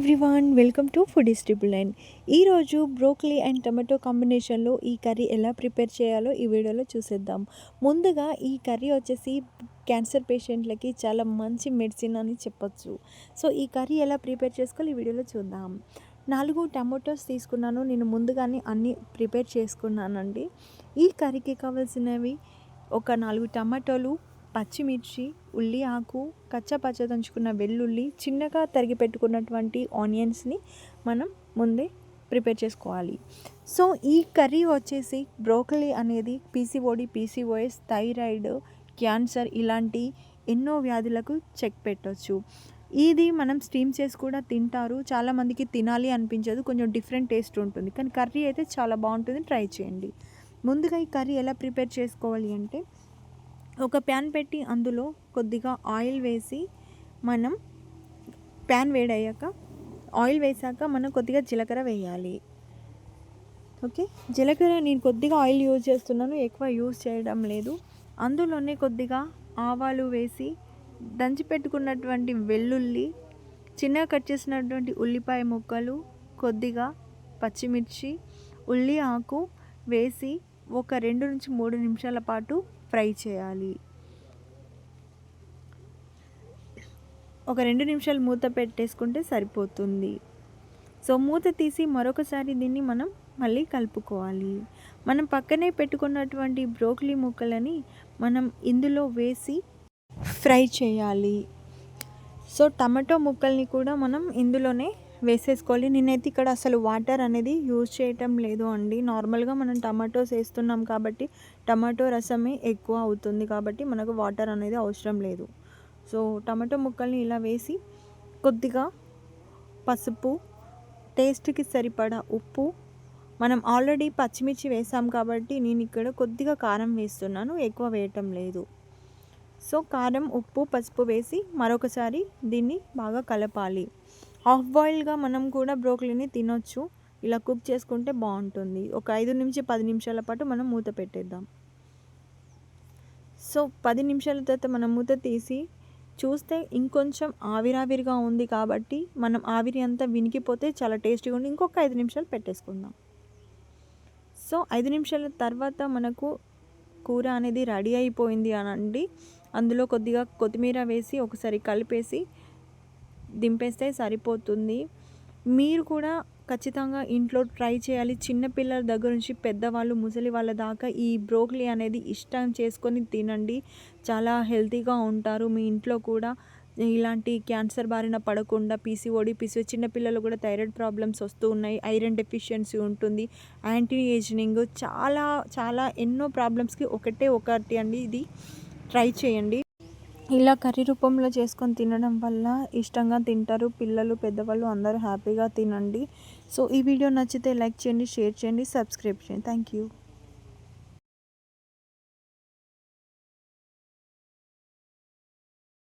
Everyone, welcome to foodies triple nine. ఈరోజు broccoli and tomato కాంబినేషన్లో ఈ కర్రీ ఎలా ప్రిపేర్ చేయాలో ఈ వీడియోలో చూసేద్దాం. ముందుగా ఈ కర్రీ వచ్చేసి క్యాన్సర్ పేషెంట్లకి చాలా మంచి మెడిసిన్ అని చెప్పొచ్చు. సో ఈ కర్రీ ఎలా ప్రిపేర్ చేసుకోవాలి ఈ వీడియోలో చూద్దాం. 4 టమాటోస్ తీసుకున్నాను. నేను ముందుగానే అన్నీ ప్రిపేర్ చేసుకున్నానండి. ఈ కర్రీకి కావాల్సినవి ఒక 4 టమాటోలు, పచ్చిమిర్చి, ఉల్లి ఆకు, కచ్చపచ్చ దంచుకున్న వెల్లుల్లి, చిన్నగా తరిగి పెట్టుకున్నటువంటి ఆనియన్స్ని మనం ముందే ప్రిపేర్ చేసుకోవాలి. సో ఈ కర్రీ వచ్చేసి బ్రోకలీ అనేది పీసీఓఎస్, థైరాయిడ్, క్యాన్సర్ ఇలాంటి ఎన్నో వ్యాధులకు చెక్ పెట్టవచ్చు. ఇది మనం స్టీమ్ చేసి కూడా తింటారు. చాలామందికి తినాలి అనిపించదు, కొంచెం డిఫరెంట్ టేస్ట్ ఉంటుంది, కానీ కర్రీ అయితే చాలా బాగుంటుంది, ట్రై చేయండి. ముందుగా ఈ కర్రీ ఎలా ప్రిపేర్ చేసుకోవాలి అంటే, ఒక ప్యాన్ పెట్టి అందులో కొద్దిగా ఆయిల్ వేసి మనం ప్యాన్ వేడయ్యాక ఆయిల్ వేసాక మనం కొద్దిగా జీలకర్ర వేయాలి. ఓకే, జీలకర్ర నేను కొద్దిగా ఆయిల్ యూజ్ చేస్తున్నాను, ఎక్కువ యూజ్ చేయడం లేదు. అందులోనే కొద్దిగా ఆవాలు వేసి దంచి పెట్టుకున్నటువంటి వెల్లుల్లి, చిన్నగా కట్ చేసినటువంటి ఉల్లిపాయ ముక్కలు, కొద్దిగా పచ్చిమిర్చి, ఉల్లి ఆకు వేసి ఒక 2 నుంచి 3 నిమిషాల పాటు ఫ్రై చేయాలి. ఒక 2 నిమిషాలు మూత పెట్టేసుకుంటే సరిపోతుంది. సో మూత తీసి మరొకసారి దీన్ని మనం మళ్ళీ కలుపుకోవాలి. మనం పక్కనే పెట్టుకున్నటువంటి బ్రోకలీ ముక్కలని మనం ఇందులో వేసి ఫ్రై చేయాలి. సో టమాటో ముక్కల్ని కూడా మనం ఇందులోనే వేసేసుకోవాలి. నేనైతే ఇక్కడ అసలు వాటర్ అనేది యూజ్ చేయటం లేదు అండి. నార్మల్గా మనం టమాటోస్ వేస్తున్నాం కాబట్టి టమాటో రసమే ఎక్కువ అవుతుంది, కాబట్టి మనకు వాటర్ అనేది అవసరం లేదు. సో టమాటో ముక్కల్ని ఇలా వేసి కొద్దిగా పసుపు, టేస్ట్కి సరిపడా ఉప్పు, మనం ఆల్రెడీ పచ్చిమిర్చి వేసాం కాబట్టి నేను ఇక్కడ కొద్దిగా కారం వేస్తున్నాను, ఎక్కువ వేయటం లేదు. సో కారం, ఉప్పు, పసుపు వేసి మరొకసారి దీన్ని బాగా కలపాలి. హాఫ్ బాయిల్గా మనం కూడా బ్రోకలీని తినొచ్చు, ఇలా కుక్ చేసుకుంటే బాగుంటుంది. ఒక 5 నుంచి 10 నిమిషాల పాటు మనం మూత పెట్టేద్దాం. సో 10 నిమిషాల తర్వాత మనం మూత తీసి చూస్తే ఇంకొంచెం ఆవిరావిరిగా ఉంది, కాబట్టి మనం ఆవిరి అంతా వినికిపోతే చాలా టేస్టీగా ఉంది. ఇంకొక 5 నిమిషాలు పెట్టేసుకుందాం. సో 5 నిమిషాల తర్వాత మనకు కూర అనేది రెడీ అయిపోయింది అనండి. అందులో కొద్దిగా కొత్తిమీర వేసి ఒకసారి కలిపేసి దింపేస్తే సరిపోతుంది. మీరు కూడా ఖచ్చితంగా ఇంట్లో ట్రై చేయాలి. చిన్నపిల్లల దగ్గర నుంచి పెద్దవాళ్ళు, ముసలి వాళ్ళ దాకా ఈ బ్రోకలీ అనేది ఇష్టం చేసుకొని తినండి, చాలా హెల్తీగా ఉంటారు. మీ ఇంట్లో కూడా ఇలాంటి క్యాన్సర్ బారిన పడకుండా, పీసీఓడి, చిన్నపిల్లలు కూడా థైరాయిడ్ ప్రాబ్లమ్స్ వస్తూ ఉన్నాయి, ఐరన్ డెఫిషియన్సీ ఉంటుంది, యాంటీ ఏజింగ్, చాలా చాలా ఎన్నో ప్రాబ్లమ్స్కి ఒకటి అండి. ఇది ట్రై చేయండి. ఇలా కర్రీ రూపంలో చేసుకొని తినడం వల్ల ఇష్టంగా తింటారు పిల్లలు, పెద్దవాళ్ళు అందరూ హ్యాపీగా తినండి. సో ఈ వీడియో నచ్చితే లైక్ చేయండి, షేర్ చేయండి, సబ్స్క్రైబ్ చేయండి. Thank you.